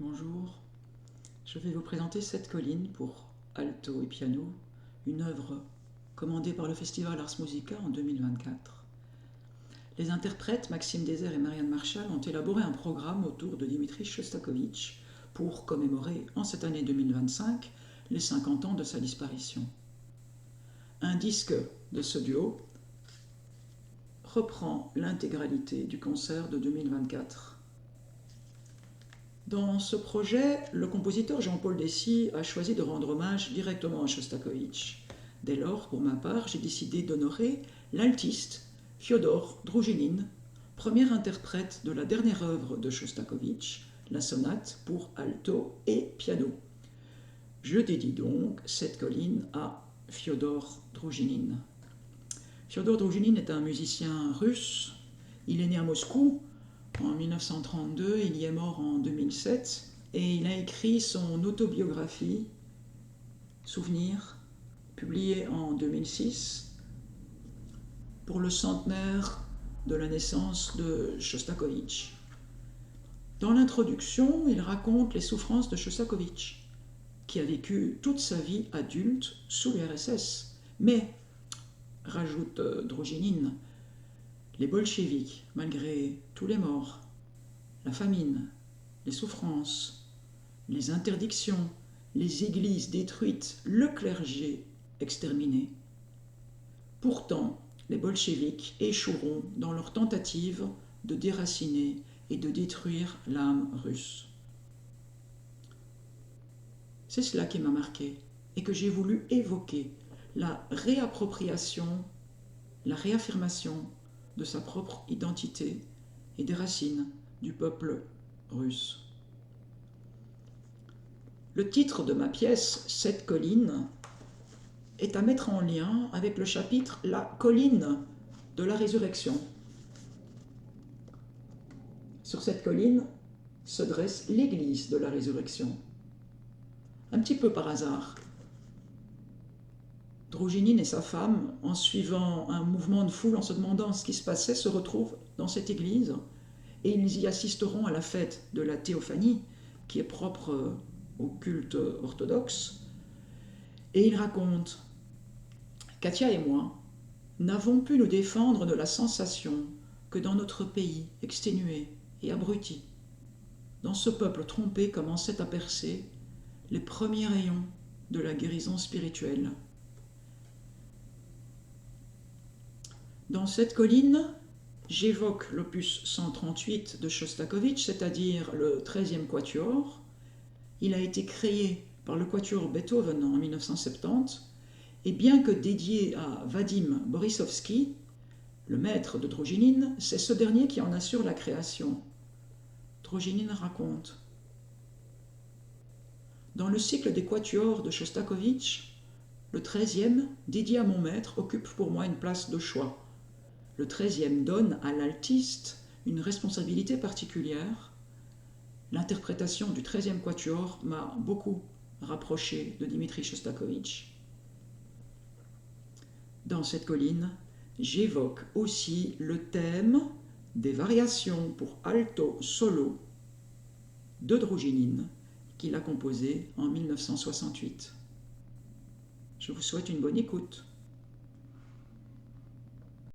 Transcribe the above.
Bonjour, je vais vous présenter Cette colline pour alto et piano, une œuvre commandée par le festival Ars Musica en 2024. Les interprètes Maxime Désert et Marianne Marchal ont élaboré un programme autour de Dimitri Shostakovich pour commémorer en cette année 2025 les 50 ans de sa disparition. Un disque de ce duo reprend l'intégralité du concert de 2024. Dans ce projet, le compositeur Jean-Paul Dessy a choisi de rendre hommage directement à Shostakovich. Dès lors, pour ma part, j'ai décidé d'honorer l'altiste Fyodor Droujinine, premier interprète de la dernière œuvre de Shostakovich, la sonate pour alto et piano. Je dédie donc cette colline à Fyodor Droujinine. Fyodor Droujinine est un musicien russe. Il est né à Moscou en 1932, il y est mort en 2007 et il a écrit son autobiographie Souvenirs, publiée en 2006 pour le centenaire de la naissance de Shostakovich. Dans l'introduction, il raconte les souffrances de Shostakovich, qui a vécu toute sa vie adulte sous l'URSS. Mais, rajoute Droujinine, les bolcheviks, malgré tous les morts, la famine, les souffrances, les interdictions, les églises détruites, le clergé exterminé. Pourtant, les bolcheviks échoueront dans leur tentative de déraciner et de détruire l'âme russe. C'est cela qui m'a marqué et que j'ai voulu évoquer, la réappropriation, la réaffirmation de sa propre identité et des racines du peuple russe. Le titre de ma pièce, Cette colline, est à mettre en lien avec le chapitre La colline de la résurrection. Sur cette colline se dresse l'église de la résurrection. Un petit peu par hasard, Droujinine et sa femme, en suivant un mouvement de foule, en se demandant ce qui se passait, se retrouvent dans cette église et ils y assisteront à la fête de la théophanie, qui est propre au culte orthodoxe. Et ils racontent « Katia et moi n'avons pu nous défendre de la sensation que dans notre pays exténué et abruti, dans ce peuple trompé commençaient à percer les premiers rayons de la guérison spirituelle. » Dans cette colline, j'évoque l'opus 138 de Shostakovich, c'est-à-dire le 13e quatuor. Il a été créé par le quatuor Beethoven en 1970, et bien que dédié à Vadim Borisovski, le maître de Droujinine, c'est ce dernier qui en assure la création. Droujinine raconte : dans le cycle des quatuors de Shostakovich, le 13e, dédié à mon maître, occupe pour moi une place de choix. Le 13e donne à l'altiste une responsabilité particulière. L'interprétation du 13e quatuor m'a beaucoup rapproché de Dimitri Shostakovich. Dans cette colline, j'évoque aussi le thème des variations pour alto solo de Droujinine, qu'il a composé en 1968. Je vous souhaite une bonne écoute.